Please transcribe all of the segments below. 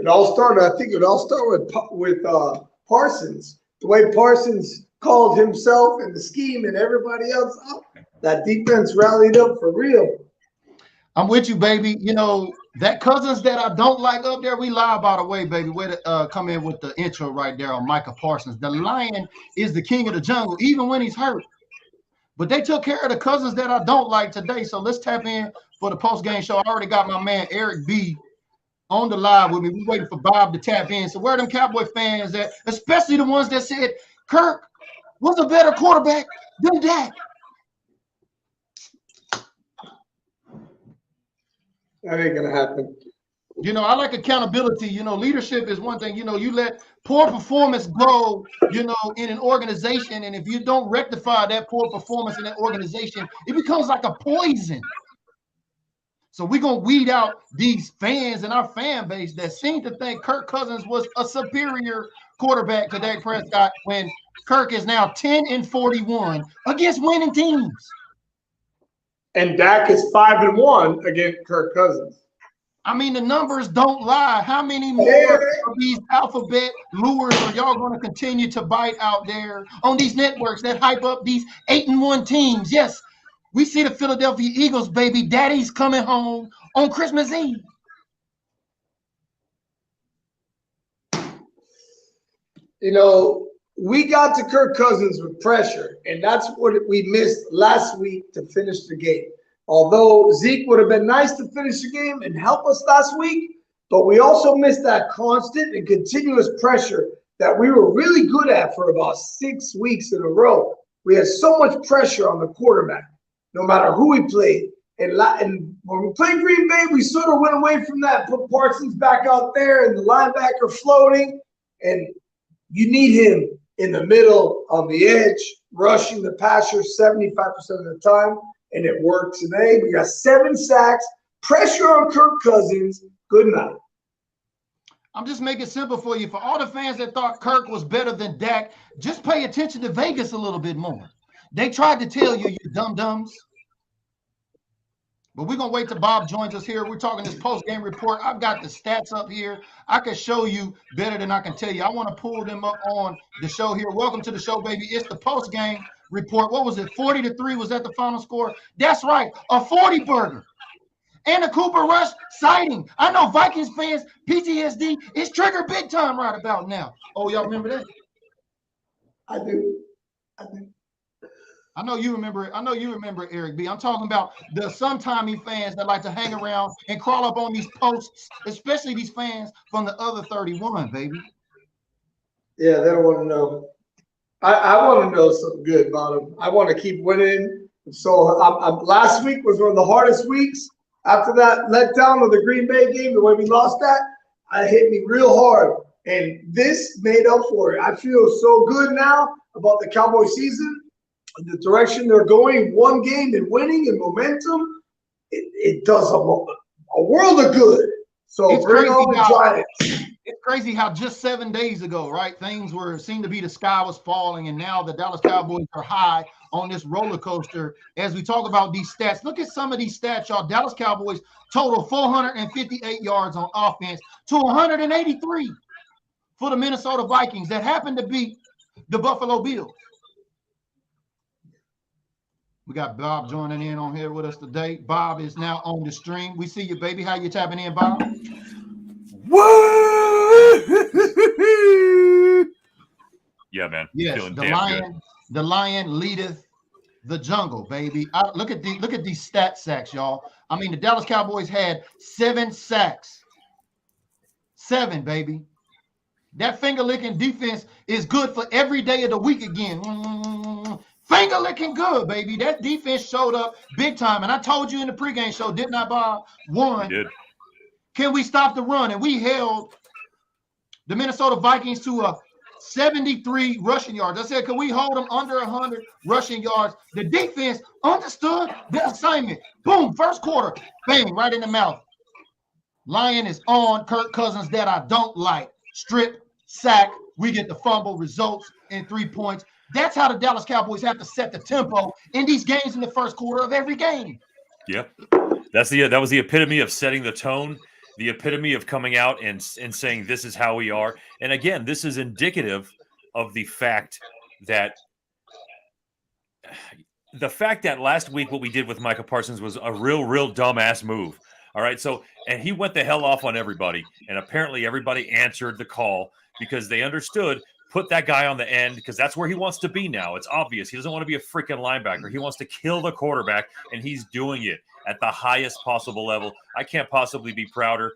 It all started. I think it all started with Parsons. The way Parsons called himself and the scheme and everybody else up. That defense rallied up for real. I'm with you, baby. You know, that Cousins that I don't like up there, we lie, by the way, baby. Way to come in with the intro right there on Micah Parsons. The Lion is the king of the jungle, even when he's hurt. But they took care of the Cousins that I don't like today. So let's tap in for the post-game show. I already got my man Eric B on the live with me. We're waiting for Bob to tap in. So where are them Cowboy fans at, especially the ones that said Kirk was a better quarterback than Dak? That ain't gonna happen. You know, I like accountability. You know, leadership is one thing. You know, you let poor performance go, you know, in an organization. And if you don't rectify that poor performance in that organization, it becomes like a poison. So we're going to weed out these fans in our fan base that seem to think Kirk Cousins was a superior quarterback to Dak Prescott when Kirk is now 10-41 against winning teams. And Dak is 5-1 against Kirk Cousins. I mean, the numbers don't lie. How many more of these alphabet lures are y'all going to continue to bite out there on these networks that hype up these 8-1 teams? Yes, we see the Philadelphia Eagles, baby. Daddy's coming home on Christmas Eve. You know, we got to Kirk Cousins with pressure, and that's what we missed last week to finish the game. Although Zeke would have been nice to finish the game and help us last week, but we also missed that constant and continuous pressure that we were really good at for about 6 weeks in a row. We had so much pressure on the quarterback, no matter who we played. And when we played Green Bay, we sort of went away from that, put Parsons back out there and the linebacker floating. And you need him in the middle, on the edge, rushing the passer 75% of the time. And it worked today. We got 7 sacks, pressure on Kirk Cousins. Good night. I'm just making it simple for you. For all the fans that thought Kirk was better than Dak, just pay attention to Vegas a little bit more. They tried to tell you, you dum-dums. But we're going to wait till Bob joins us here. We're talking this post-game report. I've got the stats up here. I can show you better than I can tell you. I want to pull them up on the show here. Welcome to the show, baby. It's the post-game report. What was it? 40-3 was that the final score? That's right, a 40 burger and a Cooper Rush sighting. I know Vikings fans, PTSD is triggered big time right about now. Oh, y'all remember that? I do. I know you remember it. I know you remember it, Eric B. I'm talking about the sometimey fans that like to hang around and crawl up on these posts, especially these fans from the other 31, baby. Yeah, they don't want to know. I want to know something good about them. I want to keep winning. So last week was one of the hardest weeks. After that letdown of the Green Bay game, the way we lost that, it hit me real hard. And this made up for it. I feel so good now about the Cowboy season, the direction they're going, one game and winning and momentum. It does a world of good. So it's bring on the Giants. It's crazy how just 7 days ago, right, things seemed to be the sky was falling, and now the Dallas Cowboys are high on this roller coaster. As we talk about these stats, look at some of these stats, y'all. Dallas Cowboys total 458 yards on offense to 183 for the Minnesota Vikings that happened to beat the Buffalo Bills. We got Bob joining in on here with us today. Bob is now on the stream. We see you, baby. How you tapping in, Bob? Woo! Yeah, man. Yes, feeling damn good. The lion leadeth the jungle, baby. Look at these stat sacks, y'all. I mean, the Dallas Cowboys had 7 sacks. 7, baby. That finger-licking defense is good for every day of the week again. Finger-licking good, baby. That defense showed up big time. And I told you in the pregame show, didn't I, Bob? Can we stop the run? And we held the Minnesota Vikings to a 73 rushing yards. I said, can we hold them under 100 rushing yards? The defense understood the assignment. Boom, first quarter, bang, right in the mouth. Lion is on. Kirk Cousins that I don't like. Strip, sack, we get the fumble, results in 3 points. That's how the Dallas Cowboys have to set the tempo in these games in the first quarter of every game. Yep. That was the epitome of setting the tone. the epitome of coming out and saying this is how we are. And again, this is indicative of the fact that last week what we did with Micah Parsons was a real dumbass move. All right. So, and he went the hell off on everybody. And apparently everybody answered the call because they understood, put that guy on the end because that's where he wants to be now. It's obvious. He doesn't want to be a freaking linebacker. He wants to kill the quarterback, and he's doing it at the highest possible level. I can't possibly be prouder.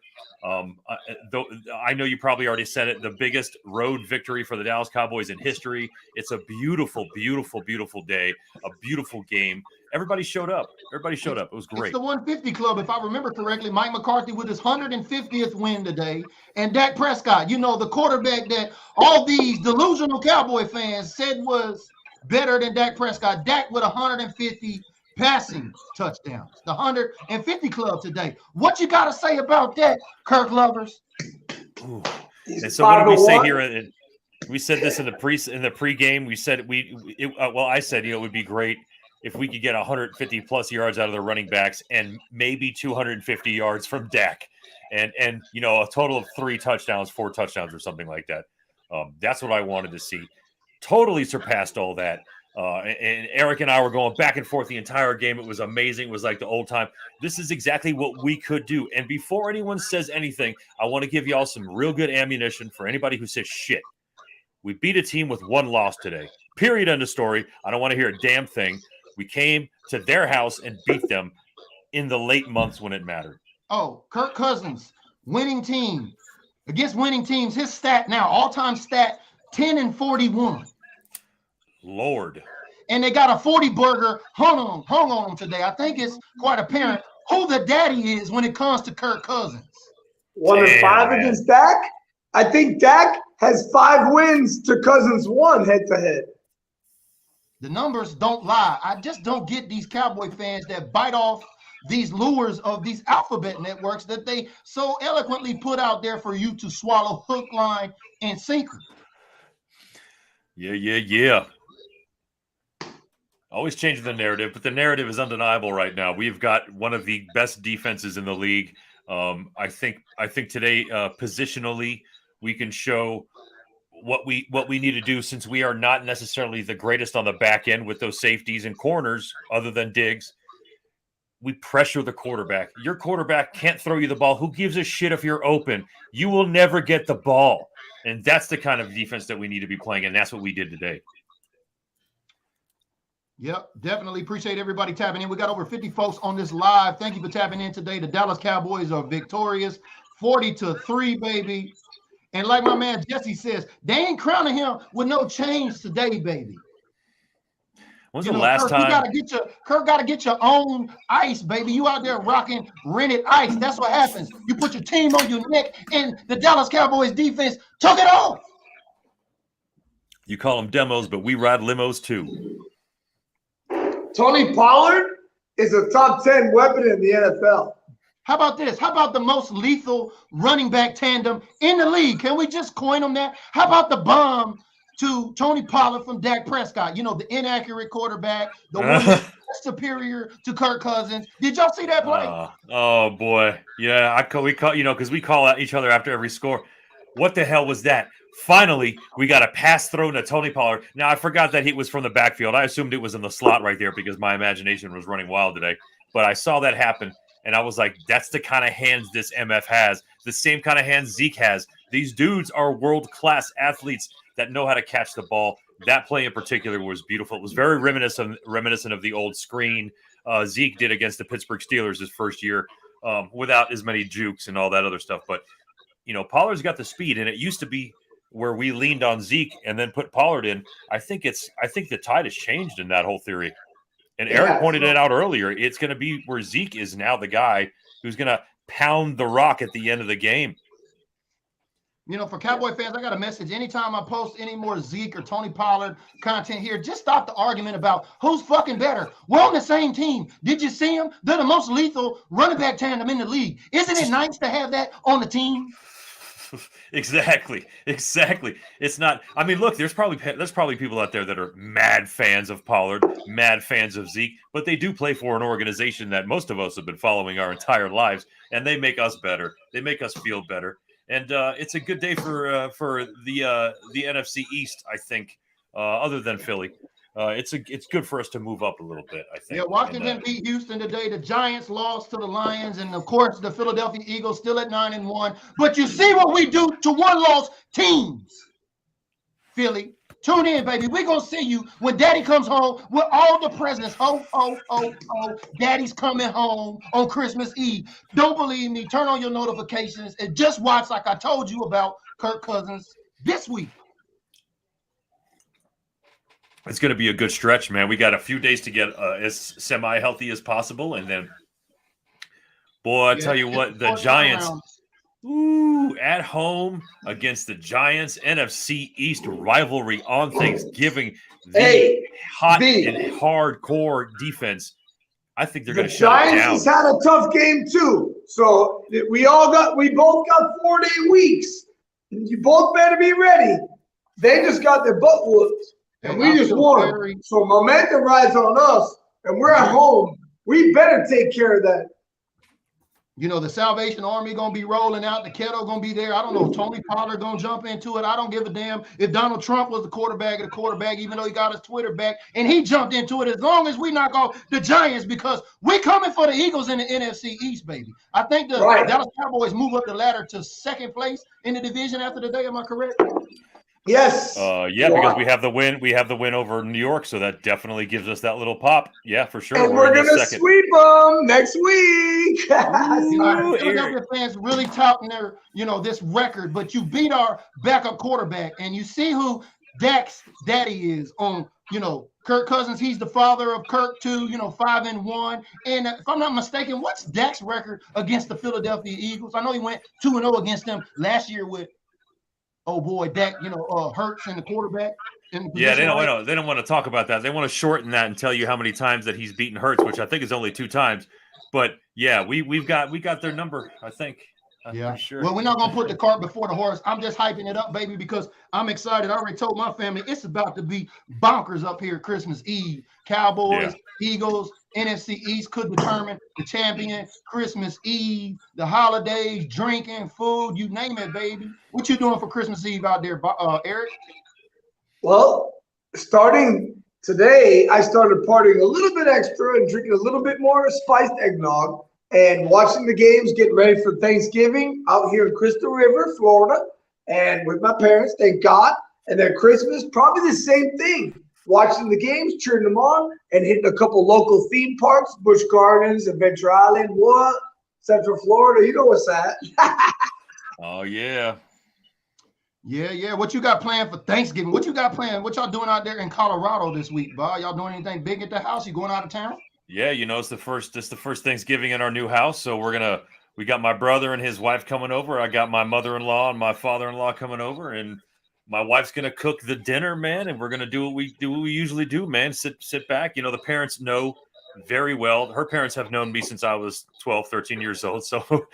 Though I know you probably already said it, the biggest road victory for the Dallas Cowboys in history. It's a beautiful, beautiful, beautiful day, a beautiful game. Everybody showed up. It was great. It's the 150 club, if I remember correctly. Mike McCarthy with his 150th win today. And Dak Prescott, the quarterback that all these delusional Cowboy fans said was better than Dak Prescott. Dak with 150 passing touchdowns. The 150 club today. What you got to say about that, Kirk lovers? Ooh. And so what did we say here? We said this in the pregame. We said I said it would be great if we could get 150 plus yards out of the running backs and maybe 250 yards from Dak, and a total of 4 touchdowns or something like that. That's what I wanted to see. Totally surpassed all that. And Eric and I were going back and forth the entire game. It was amazing. It was like the old time. This is exactly what we could do. And before anyone says anything, I want to give y'all some real good ammunition for anybody who says shit. We beat a team with 1 loss today. Period. End of story. I don't want to hear a damn thing. We came to their house and beat them in the late months when it mattered. Oh, Kirk Cousins, winning team. Against winning teams, his stat now, all-time stat, 10-41. Lord. And they got a 40-burger hung on him today. I think it's quite apparent who the daddy is when it comes to Kirk Cousins. 1-5 against Dak? I think Dak has 5 wins to Cousins 1 head-to-head. The numbers don't lie. I just don't get these Cowboy fans that bite off these lures of these alphabet networks that they so eloquently put out there for you to swallow hook, line, and sinker. Yeah. Always changing the narrative, but the narrative is undeniable right now. We've got one of the best defenses in the league. I think today, positionally, we can show what we need to do, since we are not necessarily the greatest on the back end with those safeties and corners other than Diggs. We pressure the quarterback. Your quarterback can't throw you the ball. Who gives a shit if you're open? You will never get the ball. And that's the kind of defense that we need to be playing, and that's what we did today. Yep, definitely appreciate everybody tapping in. We got over 50 folks on this live. Thank you for tapping in today. The Dallas Cowboys are victorious, 40-3, baby. And like my man Jesse says, they ain't crowning him with no change today, baby. When's the last time? Kirk got to get your own ice, baby. You out there rocking rented ice. That's what happens. You put your team on your neck, and the Dallas Cowboys defense took it off. You call them demos, but we ride limos too. Tony Pollard is a top 10 weapon in the NFL. How about this? How about the most lethal running back tandem in the league? Can we just coin them that? How about the bomb to Tony Pollard from Dak Prescott? The inaccurate quarterback, the one that's superior to Kirk Cousins. Did y'all see that play? Oh boy, yeah. We call because we call out each other after every score. What the hell was that? Finally, we got a pass thrown to Tony Pollard. Now I forgot that he was from the backfield. I assumed it was in the slot right there because my imagination was running wild today. But I saw that happen. And I was like, that's the kind of hands this MF has, the same kind of hands Zeke has. These dudes are world-class athletes that know how to catch the ball. That play in particular was beautiful. It was very reminiscent of the old screen Zeke did against the Pittsburgh Steelers his first year, without as many jukes and all that other stuff. But, Pollard's got the speed, and it used to be where we leaned on Zeke and then put Pollard in. I think the tide has changed in that whole theory. And Eric pointed it out earlier. It's going to be where Zeke is now the guy who's going to pound the rock at the end of the game. For Cowboy fans, I got a message. Anytime I post any more Zeke or Tony Pollard content here, just stop the argument about who's fucking better. We're on the same team. Did you see them? They're the most lethal running back tandem in the league. Isn't it nice to have that on the team? Exactly. It's not. I mean, look, there's probably people out there that are mad fans of Pollard, mad fans of Zeke, but they do play for an organization that most of us have been following our entire lives, and they make us better. They make us feel better, and it's a good day for the NFC East, I think. Other than Philly, it's good for us to move up a little bit, I think. Yeah, Washington beat Houston today. The Giants lost to the Lions, and of course, the Philadelphia Eagles still at 9-1. But you see what we do to one-loss teams. Philly, tune in, baby. We're gonna see you when Daddy comes home with all the presents. Oh, Daddy's coming home on Christmas Eve. Don't believe me? Turn on your notifications and just watch, like I told you about Kirk Cousins this week. It's going to be a good stretch, man. We got a few days to get as semi-healthy as possible, and then, boy, I tell you what, the Giants, at home against the Giants, NFC East rivalry on Thanksgiving, the hot and hardcore defense. I think they're going to shut it down. The Giants has had a tough game too, so we both got 4-day weeks. You both better be ready. They just got their butt whooped. And we just won. So momentum rides on us, and we're at home. We better take care of that. You know, the Salvation Army going to be rolling out. The kettle going to be there. I don't know if Tony Pollard going to jump into it. I don't give a damn if Donald Trump was the quarterback, even though he got his Twitter back, and he jumped into it as long as we knock off the Giants, because we're coming for the Eagles in the NFC East, baby. I think the Dallas Cowboys move up the ladder to second place in the division after the day. Am I correct? Yes. Because we have the win. We have the win over New York, so that definitely gives us that little pop. Yeah, for sure. And we're gonna sweep them next week. Philadelphia fans really touting their, this record, but you beat our backup quarterback, and you see who Dak's daddy is on, Kirk Cousins. He's the father of Kirk too, 5-1. And if I'm not mistaken, what's Dak's record against the Philadelphia Eagles? I know he went 2-0 against them last year with, oh boy, Dak, Hurts and the quarterback. Yeah, they don't want to talk about that. They want to shorten that and tell you how many times that he's beaten Hurts, which I think is only 2 times. But yeah, we got their number, I think. Yeah, sure. Well, we're not gonna put the cart before the horse. I'm just hyping it up, baby, because I'm excited. I already told my family it's about to be bonkers up here Christmas Eve. Cowboys, Eagles, NFC East could determine the champion. Christmas Eve, the holidays, drinking, food, you name it, baby. What you doing for Christmas Eve out there, Eric? Well, starting today, I started partying a little bit extra and drinking a little bit more spiced eggnog and watching the games, getting ready for Thanksgiving out here in Crystal River, Florida, and with my parents, thank God. And then Christmas, probably the same thing. Watching the games, cheering them on, and hitting a couple local theme parks, Busch Gardens, Adventure Island, Central Florida. You know what's that? Oh, yeah. Yeah. What you got planned for Thanksgiving? What you got planned? What y'all doing out there in Colorado this week, Bob? Y'all doing anything big at the house? You going out of town? Yeah, it's the first Thanksgiving in our new house, so we got my brother and his wife coming over. I got my mother-in-law and my father-in-law coming over, and my wife's gonna cook the dinner, man, and we're gonna do what we usually do, man. Sit back. The parents know very well. Her parents have known me since I was 12, 13 years old, so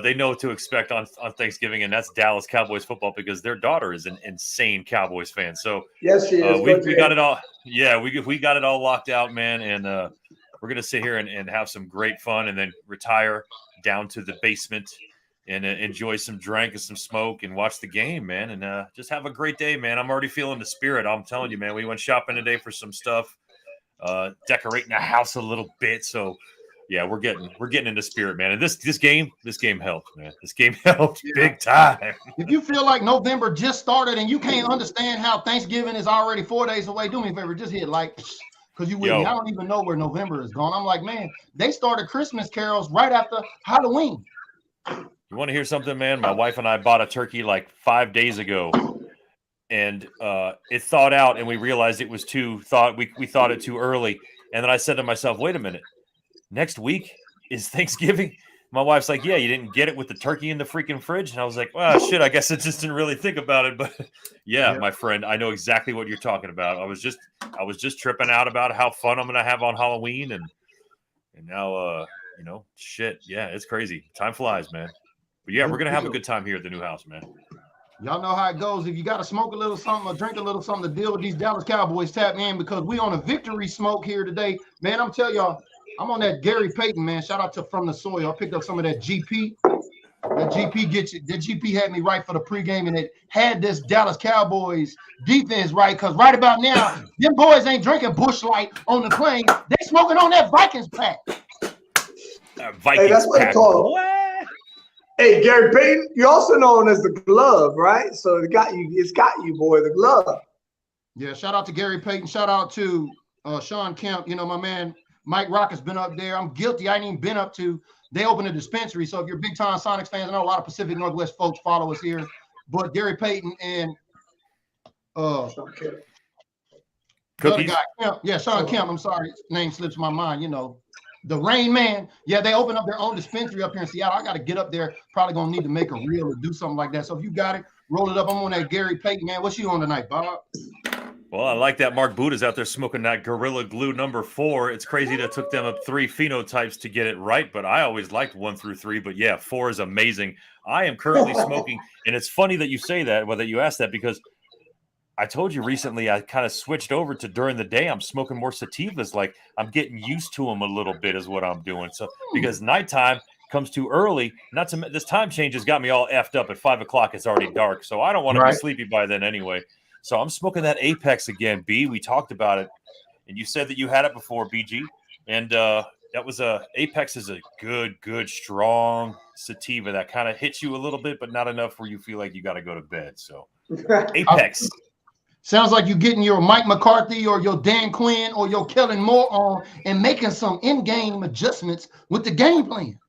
they know what to expect on Thanksgiving, and that's Dallas Cowboys football because their daughter is an insane Cowboys fan. So yes, she is. We got it all. Yeah, we got it all locked out, man, and we're gonna sit here and have some great fun, and then retire down to the basement and enjoy some drink and some smoke and watch the game, man, and just have a great day, man. I'm already feeling the spirit. I'm telling you, man. We went shopping today for some stuff, decorating the house a little bit. So, yeah, we're getting into spirit, man. And this game helped, man. This game helped big time. If you feel like November just started and you can't understand how Thanksgiving is already 4 days away, do me a favor, just hit like, because you with me. I don't even know where November is gone. I'm like, man, they started Christmas carols right after Halloween. You want to hear something, man? My wife and I bought a turkey like 5 days ago, and it thawed out, and we realized it was we thought it too early. And then I said to myself, wait a minute, next week is Thanksgiving? My wife's like, yeah, you didn't get it with the turkey in the freaking fridge? And I was like, well, shit, I guess I just didn't really think about it. But yeah, my friend, I know exactly what you're talking about. I was just tripping out about how fun I'm going to have on Halloween. And now, shit. Yeah, it's crazy. Time flies, man. But yeah, we're gonna have a good time here at the new house, man. Y'all know how it goes. If you got to smoke a little something or drink a little something to deal with these Dallas Cowboys, tap in because we on a victory smoke here today. Man, I'm telling y'all, I'm on that Gary Payton, man. Shout out to From the Soil. I picked up some of that GP. That GP gets you. That GP had me right for the pregame, and it had this Dallas Cowboys defense right. Because right about now, them boys ain't drinking Busch Light on the plane. They smoking on that Vikings pack. Vikings that's what pack. it's called. What? Hey, Gary Payton, you're also known as the glove, right? So it got you. It's got you, boy. The glove. Yeah. Shout out to Gary Payton. Shout out to Sean Kemp. You know, my man Mike Rock has been up there. I'm guilty. I ain't even been up to. They opened a dispensary. So if you're big time Sonics fans, I know a lot of Pacific Northwest folks follow us here. But Gary Payton and Cookies. Kemp. Yeah, Sean Kemp. I'm sorry, his name slips my mind. You know, the Rain Man. Yeah, they opened up their own dispensary up here in Seattle. I got to get up there. Probably gonna need to make a reel or do something like that. So if you got it, roll it up. I'm on that Gary Payton, man. What's you on tonight, Bob? Well, I like that Mark Buddha's out there smoking that Gorilla Glue #4. It's crazy that it took them up 3 phenotypes to get it right, but I always liked 1 through 3. But yeah, 4 is amazing. I am currently smoking, and it's funny that you say that, whether you ask that, because I told you recently I kind of switched over to during the day. I'm smoking more sativas. Like I'm getting used to them a little bit is what I'm doing. So because nighttime comes too early, not to this time change has got me all effed up at 5 o'clock. It's already dark. So I don't want to be sleepy by then anyway. So I'm smoking that Apex again, B. We talked about it. And you said that you had it before, BG. And that was Apex is a good, strong sativa that kind of hits you a little bit, but not enough where you feel like you got to go to bed. So Apex. Sounds like you're getting your Mike McCarthy or your Dan Quinn or your Kellen Moore on and making some in-game adjustments with the game plan.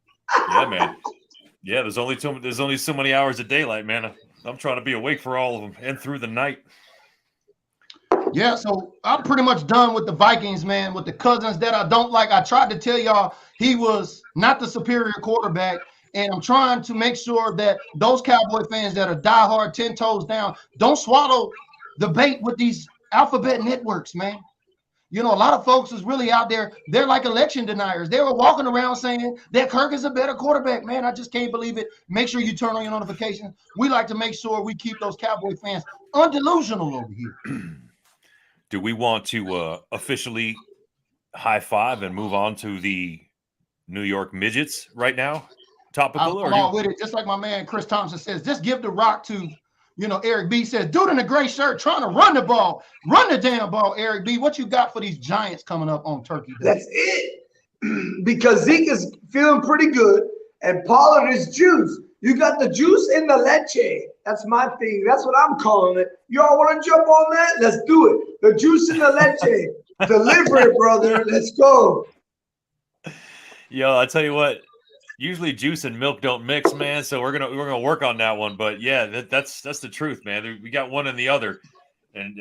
Yeah, man. Yeah, there's only so many hours of daylight, man. I'm trying to be awake for all of them and through the night. Yeah, so I'm pretty much done with the Vikings, man, with the Cousins that I don't like. I tried to tell y'all he was not the superior quarterback, and I'm trying to make sure that those Cowboy fans that are diehard 10 toes down don't swallow the bait with these alphabet networks, man. You know, a lot of folks is really out there. They're like election deniers. They were walking around saying that Kirk is a better quarterback, man. I just can't believe it. Make sure you turn on your notifications. We like to make sure we keep those Cowboy fans undelusional over here. Do we want to officially high five and move on to the New York Midgets right now? Topical? I'm all with it. Just like my man Chris Thompson says, just give the rock to, you know, Eric B says, dude in a gray shirt trying to run the ball. Run the damn ball, Eric B. What you got for these Giants coming up on Turkey Day? That's it. Because Zeke is feeling pretty good and Pollard is juice. You got the juice in the leche. That's my thing. That's what I'm calling it. Y'all want to jump on that? Let's do it. The juice in the leche. Deliver it, brother. Let's go. Yo, I tell you what. Usually juice and milk don't mix, man. So we're gonna work on that one. But yeah, that's the truth, man. We got one and the other, and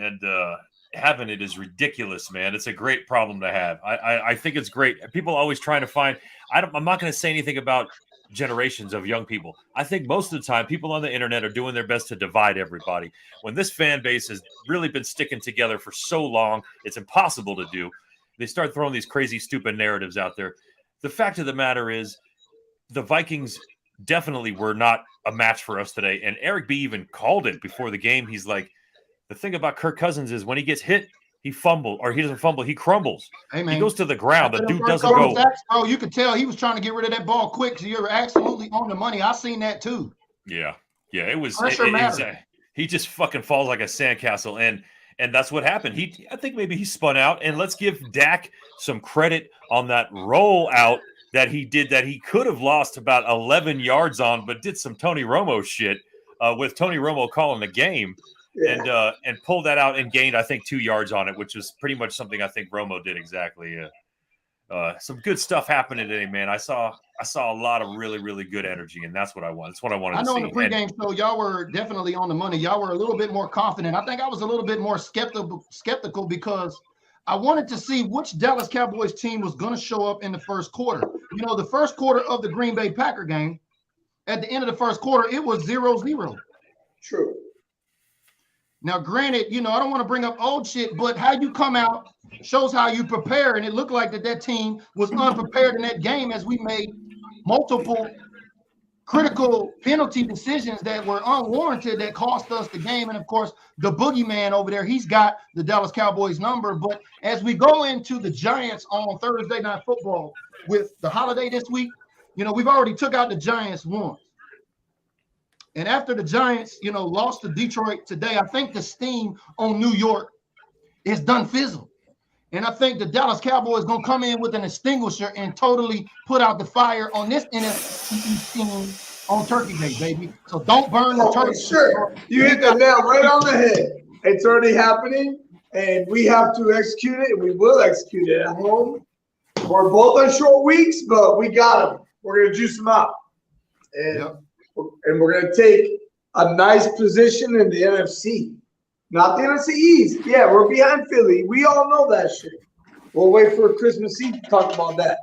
having it is ridiculous, man. It's a great problem to have. I think it's great. People always trying to find. I'm not going to say anything about generations of young people. I think most of the time, people on the internet are doing their best to divide everybody. When this fan base has really been sticking together for so long, it's impossible to do. They start throwing these crazy, stupid narratives out there. The fact of the matter is, the Vikings definitely were not a match for us today. And Eric B even called it before the game. He's like, the thing about Kirk Cousins is when he gets hit, he fumbles, or he doesn't fumble, he crumbles. Hey, man. He goes to the ground. The dude doesn't go. Oh, you could tell he was trying to get rid of that ball quick. So you're absolutely on the money. I seen that too. Yeah. Yeah. It was, he just fucking falls like a sandcastle. And that's what happened. I think maybe he spun out. And let's give Dak some credit on that rollout that he did, that he could have lost about 11 yards on, but did some Tony Romo shit with Tony Romo calling the game. Yeah. And pulled that out and gained, I think, 2 yards on it, which was pretty much something I think Romo did exactly. Some good stuff happening today, man. I saw a lot of really, really good energy, and that's what I want. That's what I wanted to see. I know in the pregame show, y'all were definitely on the money. Y'all were a little bit more confident. I think I was a little bit more skeptical because I wanted to see which Dallas Cowboys team was going to show up in the first quarter. You know, the first quarter of the Green Bay Packer game, at the end of the first quarter, it was 0-0. True. Now, granted, you know, I don't want to bring up old shit, but how you come out shows how you prepare. And it looked like that team was unprepared in that game as we made multiple critical penalty decisions that were unwarranted that cost us the game. And of course, the boogeyman over there, he's got the Dallas Cowboys number. But as we go into the Giants on Thursday Night Football with the holiday this week, we've already took out the Giants once. And after the Giants, lost to Detroit today, I think the steam on New York is done fizzled. And I think the Dallas Cowboys going to come in with an extinguisher and totally put out the fire on this NFC team on Turkey Day, baby. So don't burn the turkey. Sure. You hit the nail right on the head. It's already happening, and we have to execute it, and we will execute it at home. We're both on short weeks, but we got them. We're going to juice them out. And we're going to take a nice position in the NFC. Not the NFC East. Yeah, we're behind Philly. We all know that shit. We'll wait for Christmas Eve to talk about that.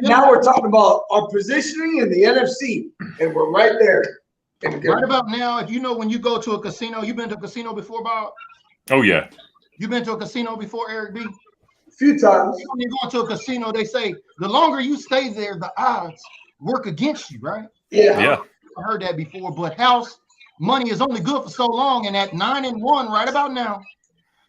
Now we're talking about our positioning in the NFC, and we're right there. Right about now, if when you go to a casino, you've been to a casino before, Bob? Oh, yeah. You've been to a casino before, Eric B? A few times. When you go to a casino, they say the longer you stay there, the odds work against you, right? Yeah. I heard that before, but house money is only good for so long, and at 9-1 right about now,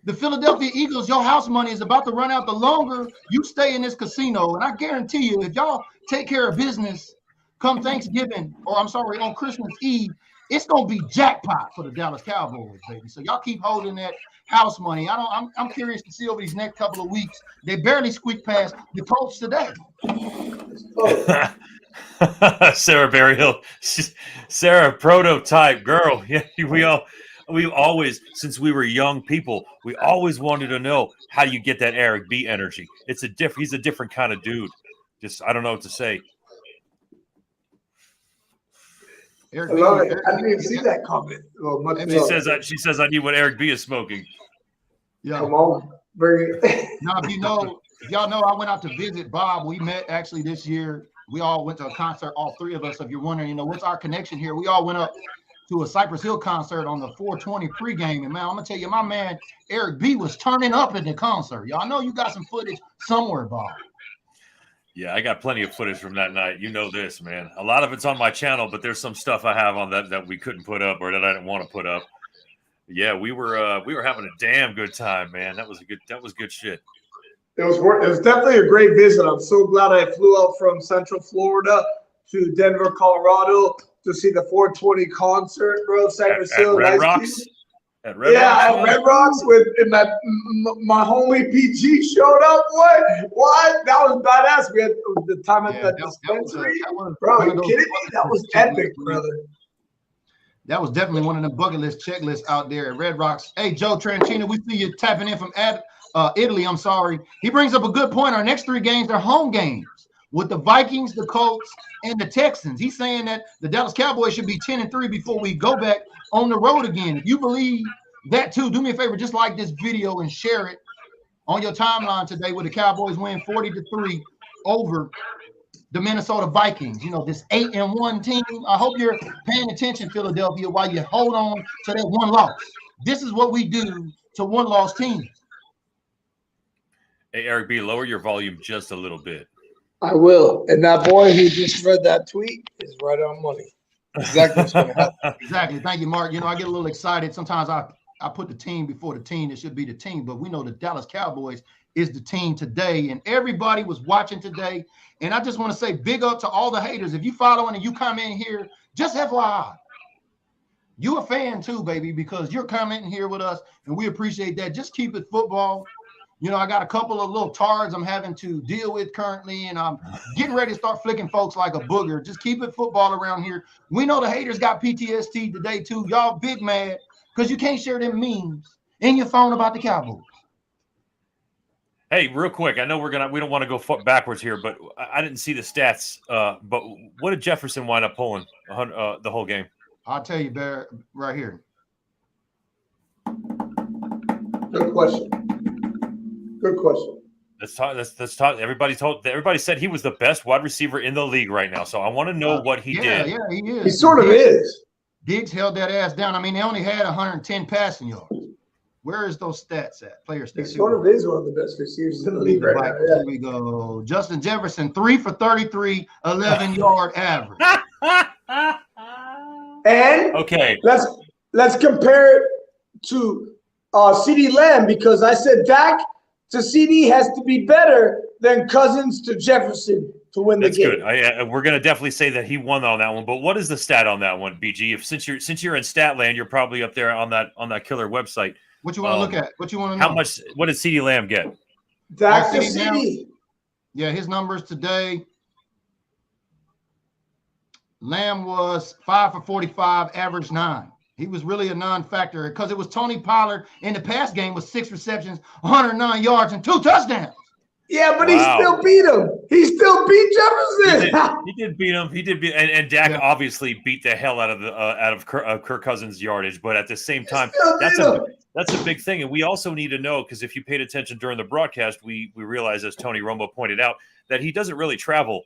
the Philadelphia Eagles, your house money is about to run out the longer you stay in this casino. And I guarantee you, if y'all take care of business come Thanksgiving, on Christmas Eve, it's going to be jackpot for the Dallas Cowboys, baby. So y'all keep holding that house money. I'm curious to see over these next couple of weeks. They barely squeaked past the Colts today. Sarah Berryhill, Sarah, prototype girl. Yeah, we always, since we were young people, we always wanted to know how you get that Eric B energy. He's a different kind of dude. Just I don't know what to say. I love it. I didn't even see that comment. She says I need what Eric B is smoking. Yeah. Come on, bring it. Now, if y'all know, I went out to visit Bob. We met actually this year. We all went to a concert, all three of us. If you're wondering, what's our connection here? We all went up to a Cypress Hill concert on the 420 pregame. And man, I'm gonna tell you, my man Eric B was turning up at the concert. Y'all know you got some footage somewhere, Bob. Yeah, I got plenty of footage from that night. You know this, man. A lot of it's on my channel, but there's some stuff I have on that we couldn't put up or that I didn't want to put up. Yeah, we were having a damn good time, man. That was good shit. It was definitely a great visit. I'm so glad I flew out from Central Florida to Denver, Colorado to see the 420 concert, bro. Cypress Hill, Red Rocks. At Red Rocks my homie PG showed up. What? That was badass. We had the time at the dispensary. Bro, are you kidding me? That was epic, brother. That was definitely one of the bucket list checklists out there at Red Rocks. Hey, Joe Tranchina, we see you tapping in from Italy. I'm sorry. He brings up a good point. Our next three games are home games with the Vikings, the Colts, and the Texans. He's saying that the Dallas Cowboys should be 10-3 before we go back on the road again. If you believe that too, do me a favor, just like this video and share it on your timeline today where the Cowboys win 40-3 over the Minnesota Vikings. This 8-1 team. I hope you're paying attention, Philadelphia, while you hold on to that one loss. This is what we do to one-loss teams. Hey, Eric B., lower your volume just a little bit. I will. And that boy who just read that tweet is right on money. Exactly what's going to happen. Exactly. Thank you, Mark. I get a little excited. Sometimes I put the team before the team. It should be the team. But we know the Dallas Cowboys is the team today. And everybody was watching today. And I just want to say big up to all the haters. If you following and you come in here, just FYI. You a fan too, baby, because you're commenting here with us. And we appreciate that. Just keep it football. I got a couple of little tards I'm having to deal with currently, and I'm getting ready to start flicking folks like a booger. Just keep it football around here. We know the haters got PTSD today, too. Y'all big mad because you can't share them memes in your phone about the Cowboys. Hey, real quick, I know we don't want to go backwards here, but I didn't see the stats. But what did Jefferson wind up pulling the whole game? I'll tell you, Bear, right here. Good question. Good question. Let's talk. Everybody said he was the best wide receiver in the league right now. So I want to know what he did. Yeah, he is. He sort of is. Diggs held that ass down. I mean, they only had 110 passing yards. Where is those stats at? Player stats. He sort of is one of the best receivers in the league right now. Yeah. Here we go. Justin Jefferson, 3 for 33, 11-yard average. And Okay. let's compare it to CeeDee Lamb, because I said Dak to CD has to be better than Cousins to Jefferson to win That's the game. good. We're going to definitely say that he won on that one. But what is the stat on that one, BG? If since you're in Statland, you're probably up there on that killer website. What you want to look at? What you want to know? How much? What did CeeDee Lamb get? Dak to CD. Yeah, his numbers today. Lamb was 5 for 45, average 9. He was really a non-factor because it was Tony Pollard in the pass game with 6 receptions, 109 yards, and 2 touchdowns. Yeah, but he still beat him. He still beat Jefferson. He did beat him. He did beat, and Dak obviously beat the hell out of Kirk Cousins' yardage. But at the same time, that's a big thing. And we also need to know, because if you paid attention during the broadcast, we realized, as Tony Romo pointed out, that he doesn't really travel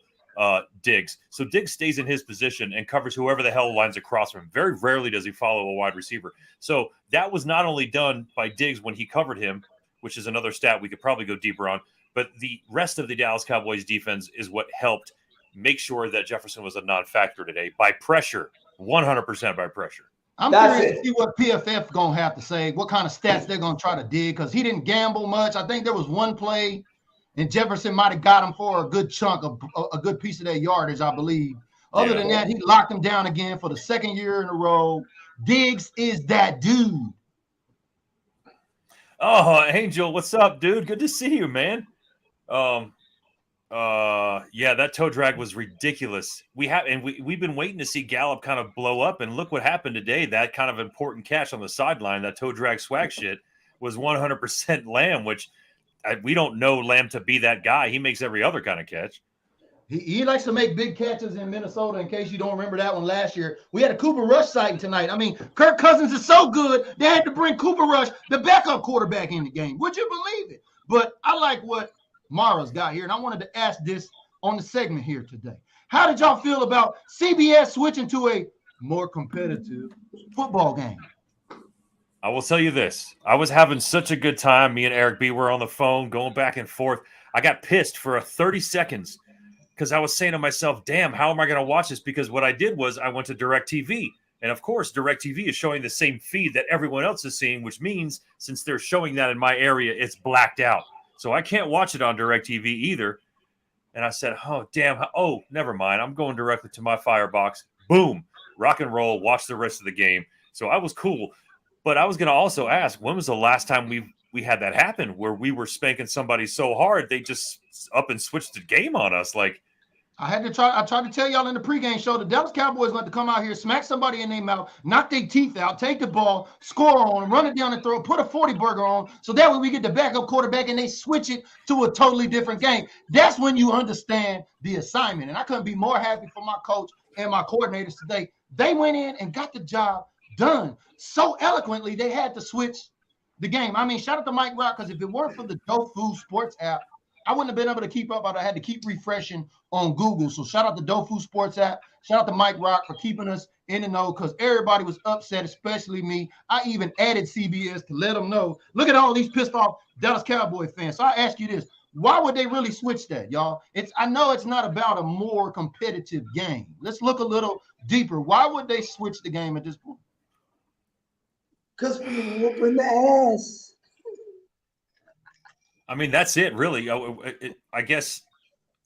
Diggs. So Diggs stays in his position and covers whoever the hell lines across from him. Very rarely does he follow a wide receiver. So that was not only done by Diggs when he covered him, which is another stat we could probably go deeper on, but the rest of the Dallas Cowboys defense is what helped make sure that Jefferson was a non-factor today by pressure, 100% by pressure. I'm curious to see what PFF going to have to say, what kind of stats they're going to try to dig, because he didn't gamble much. I think there was one play and Jefferson might have got him for a good chunk of a good piece of that yardage, I believe. Other than that, he locked him down again for the second year in a row. Diggs is that dude. Oh, Angel, what's up, dude? Good to see you, man. Yeah, that toe drag was ridiculous. We've been waiting to see Gallup kind of blow up, and look what happened today. That kind of important catch on the sideline, that toe drag swag shit, was 100% Lamb, which we don't know Lamb to be that guy. He makes every other kind of catch. He likes to make big catches in Minnesota. In case you don't remember that one last year, we had a Cooper Rush sighting tonight. I mean, Kirk Cousins is so good, they had to bring Cooper Rush, the backup quarterback, in the game. Would you believe it? But I like what Mara's got here, and I wanted to ask this on the segment here today. How did y'all feel about CBS switching to a more competitive football game? I will tell you this. I was having such a good time. Me and Eric B were on the phone going back and forth. I got pissed for 30 seconds because I was saying to myself, damn, how am I going to watch this? Because what I did was I went to DirecTV. And, of course, DirecTV is showing the same feed that everyone else is seeing, which means since they're showing that in my area, it's blacked out. So I can't watch it on DirecTV either. And I said, oh, damn. Oh, never mind. I'm going directly to my Firebox. Boom. Rock and roll. Watch the rest of the game. So I was cool. But I was going to also ask, when was the last time we had that happen where we were spanking somebody so hard they just up and switched the game on us? Like, I tried to tell y'all in the pregame show, the Dallas Cowboys want to come out here, smack somebody in their mouth, knock their teeth out, take the ball, score on them, run it down the throat, put a 40 burger on, so that way we get the backup quarterback and they switch it to a totally different game. That's when you understand the assignment. And I couldn't be more happy for my coach and my coordinators today. They went in and got the job done so eloquently they had to switch the game. I mean, shout out to Mike Rock, because if it weren't for the Dofu Sports app, I wouldn't have been able to keep up. I had to keep refreshing on Google. So shout out to Dofu Sports app. Shout out to Mike Rock for keeping us in the know, because everybody was upset, especially me. I even added CBS to let them know. Look at all these pissed off Dallas Cowboy fans. So I ask you this. Why would they really switch that, y'all? I know it's not about a more competitive game. Let's look a little deeper. Why would they switch the game at this point? Because we're whooping the ass. I mean, that's it, really. I guess,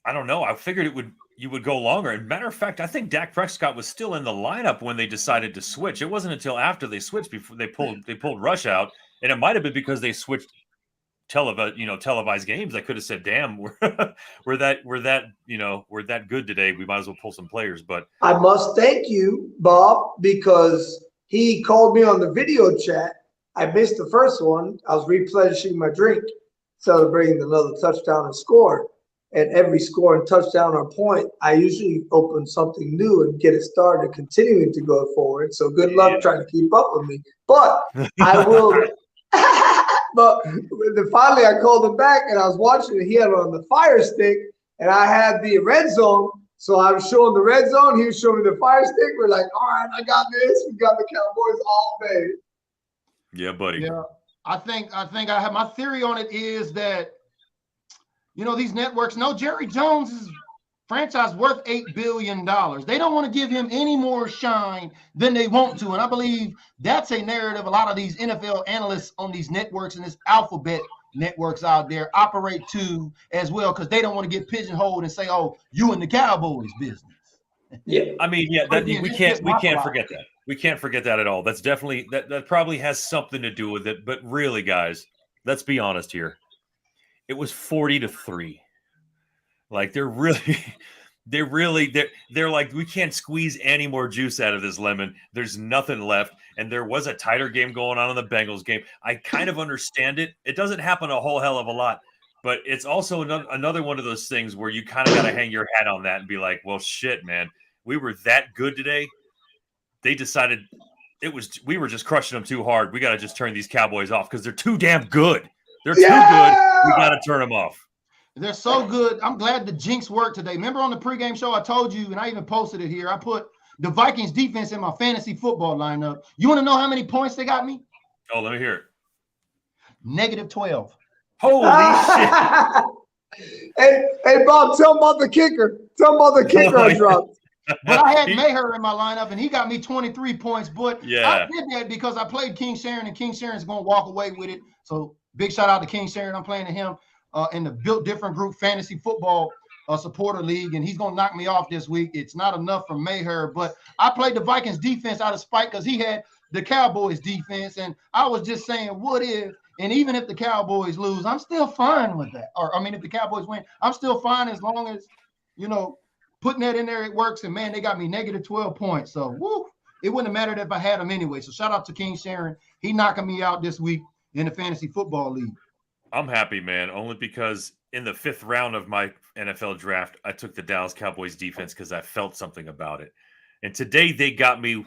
I don't know. I figured you would go longer. And matter of fact, I think Dak Prescott was still in the lineup when they decided to switch. It wasn't until after they switched before they pulled Rush out, and it might have been because they switched televised games. I could have said, "Damn, we're that good today. We might as well pull some players." But I must thank you, Bob, because he called me on the video chat. I missed the first one. I was replenishing my drink, celebrating another touchdown and score. And every score and touchdown or point, I usually open something new and get it started, continuing to go forward. So good luck trying to keep up with me. But I will. But finally, I called him back, and I was watching it. He had it on the Fire Stick, and I had the Red Zone. So I was showing the Red Zone. He was showing me the Fire Stick. We're like, all right, I got this. We got the Cowboys all day. Yeah, buddy. Yeah, I think I have my theory on it is that, these networks know Jerry Jones is franchise worth $8 billion. They don't want to give him any more shine than they want to. And I believe that's a narrative a lot of these NFL analysts on these networks and this alphabet networks out there operate to as well, because they don't want to get pigeonholed and say, oh, you and the Cowboys business. Yeah. I mean, yeah, we can't forget that. We can't forget that at all. That's definitely that probably has something to do with it. But really, guys, let's be honest here. It was 40-3. Like they're like, we can't squeeze any more juice out of this lemon. There's nothing left. And there was a tighter game going on in the Bengals game. I kind of understand it. It doesn't happen a whole hell of a lot, but it's also another one of those things where you kind of got to hang your hat on that and be like, well, shit, man, we were that good today. They decided we were just crushing them too hard. We got to just turn these Cowboys off because they're too damn good. They're too good. We got to turn them off. They're so good. I'm glad the jinx worked today. Remember on the pregame show, I told you, and I even posted it here, I put the Vikings defense in my fantasy football lineup. You want to know how many points they got me? Oh, let me hear it. -12. Holy shit. Hey, Bob, tell them about the kicker. Tell them about the kicker I dropped. But I had Maher in my lineup, and he got me 23 points. But yeah. I did that because I played King Sharon, and King Sharon's going to walk away with it. So big shout out to King Sharon. I'm playing to him in the Built Different Group Fantasy Football Supporter League, and he's going to knock me off this week. It's not enough for Maher, but I played the Vikings defense out of spite because he had the Cowboys defense, and I was just saying, what if? And even if the Cowboys lose, I'm still fine with that. Or, I mean, if the Cowboys win, I'm still fine as long as, putting that in there, it works. And, man, they got me -12 points. So, woo, it wouldn't have mattered if I had them anyway. So, shout out to King Sharon. He knocking me out this week in the Fantasy Football League. I'm happy, man, only because in the 5th round of my NFL draft, I took the Dallas Cowboys defense because I felt something about it. And today they got me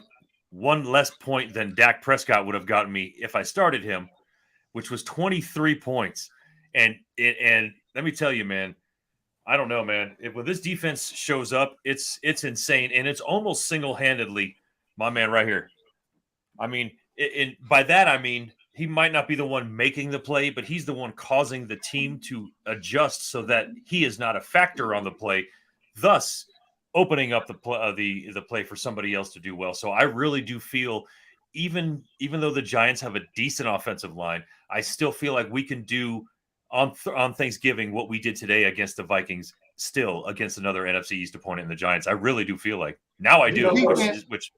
one less point than Dak Prescott would have gotten me if I started him, which was 23 points. And let me tell you, man, I don't know, man. When this defense shows up, it's insane. And it's almost single-handedly my man right here. I mean, by that, I mean, he might not be the one making the play, but he's the one causing the team to adjust so that he is not a factor on the play, thus opening up the play for somebody else to do well. So I really do feel, even though the Giants have a decent offensive line, I still feel like we can do on Thanksgiving what we did today against the Vikings, still against another NFC East opponent in the Giants. I really do feel like now I do, which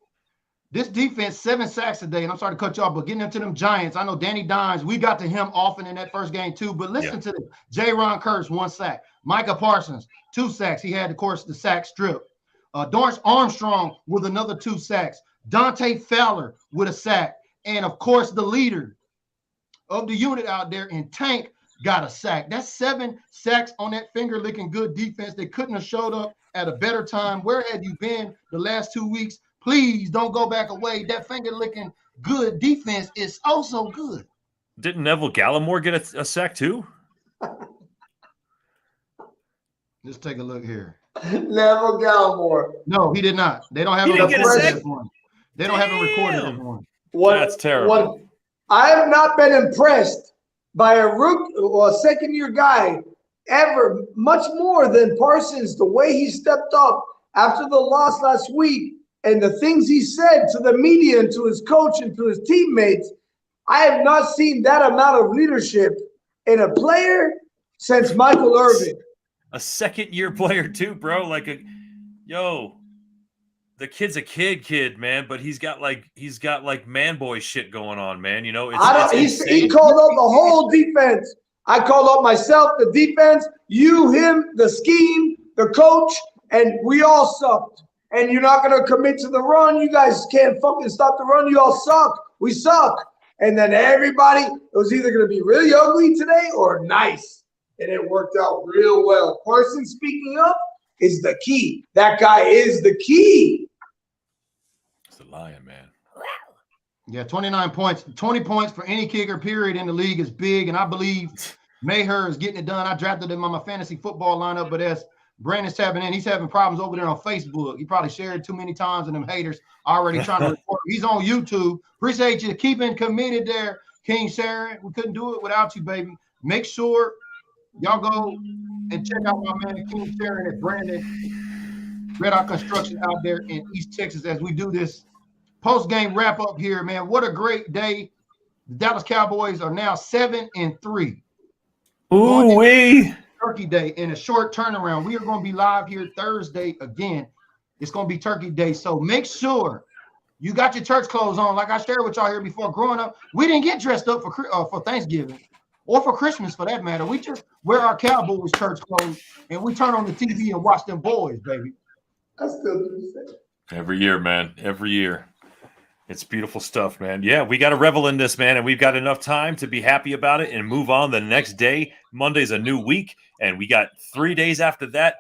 this defense, 7 sacks a day, and I'm sorry to cut you off, but getting into them Giants, I know Danny Dimes, we got to him often in that first game too, but listen to this. J-Ron Curse, 1 sack. Micah Parsons, 2 sacks. He had, of course, the sack strip. Dorrance Armstrong with another 2 sacks. Dante Fowler with a sack. And, of course, the leader of the unit out there in Tank got a sack. That's 7 sacks on that finger-licking good defense. They couldn't have showed up at a better time. Where had you been the last 2 weeks? Please don't go back away. That finger-licking good defense is also good. Didn't Neville Gallimore get a sack too? Let's take a look here. Neville Gallimore. No, he did not. They don't have him recorded this one. They don't have him recorded this one. That's terrible. I have not been impressed by a rookie or a second-year guy ever, much more than Parsons, the way he stepped up after the loss last week. And the things he said to the media and to his coach and to his teammates, I have not seen that amount of leadership in a player since Michael Irvin. A second-year player too, bro. The kid's a kid, man. But he's got man boy shit going on, man. He called up the whole defense. I called up myself, the defense, you, him, the scheme, the coach, and we all sucked. And you're not going to commit to the run. You guys can't fucking stop the run. You all suck. We suck. And then everybody, it was either going to be really ugly today or nice. And it worked out real well. Parsons speaking up is the key. That guy is the key. It's the lion, man. Yeah, 29 points. 20 points for any kicker, period, in the league is big. And I believe Maher is getting it done. I drafted him on my fantasy football lineup, but as Brandon's tapping in, he's having problems over there on Facebook. He probably shared it too many times, and them haters already trying to report. He's on YouTube. Appreciate you keeping committed there, King Sharon. We couldn't do it without you, baby. Make sure Y'all go and check out my man King Sharon and Brandon Red Eye Construction out there in East Texas as we do this post-game wrap-up here, man. What a great day. The Dallas Cowboys are now 7-3. Ooh wee. Turkey Day in a short turnaround. We are going to be live here Thursday again. It's going to be Turkey Day. So make sure you got your church clothes on. Like I shared with y'all here before, growing up, we didn't get dressed up for Thanksgiving or for Christmas for that matter. We just wear our Cowboys church clothes and we turn on the TV and watch them boys, baby. I still do the same. Every year, man. Every year. It's beautiful stuff, man. Yeah, we got to revel in this, man, and we've got enough time to be happy about it and move on the next day. Monday's a new week, and we got 3 days after that.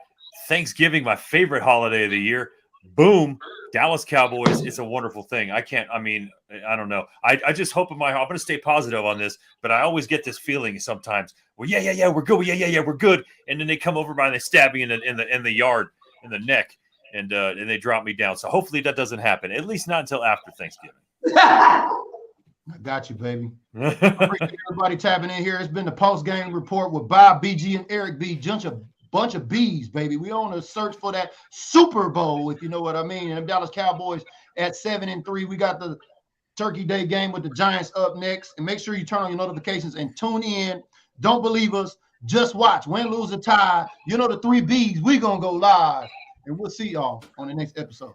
Thanksgiving, my favorite holiday of the year. Boom. Dallas Cowboys. It's a wonderful thing. I don't know. I just hope I'm going to stay positive on this, but I always get this feeling sometimes. Well, yeah, we're good. Yeah, we're good. And then they come over by and they stab me in the yard, in the neck. And they drop me down. So hopefully that doesn't happen, at least not until after Thanksgiving. I got you, baby. I appreciate everybody tapping in here. It's been the post-game report with Bob, BG, and Eric B. Bunch of B's, baby. We on a search for that Super Bowl, if you know what I mean. And the Dallas Cowboys at 7-3. We got the Turkey Day game with the Giants up next. And make sure you turn on your notifications and tune in. Don't believe us. Just watch. Win, lose, or tie. You know the 3 B's. We going to go live. And we'll see y'all on the next episode.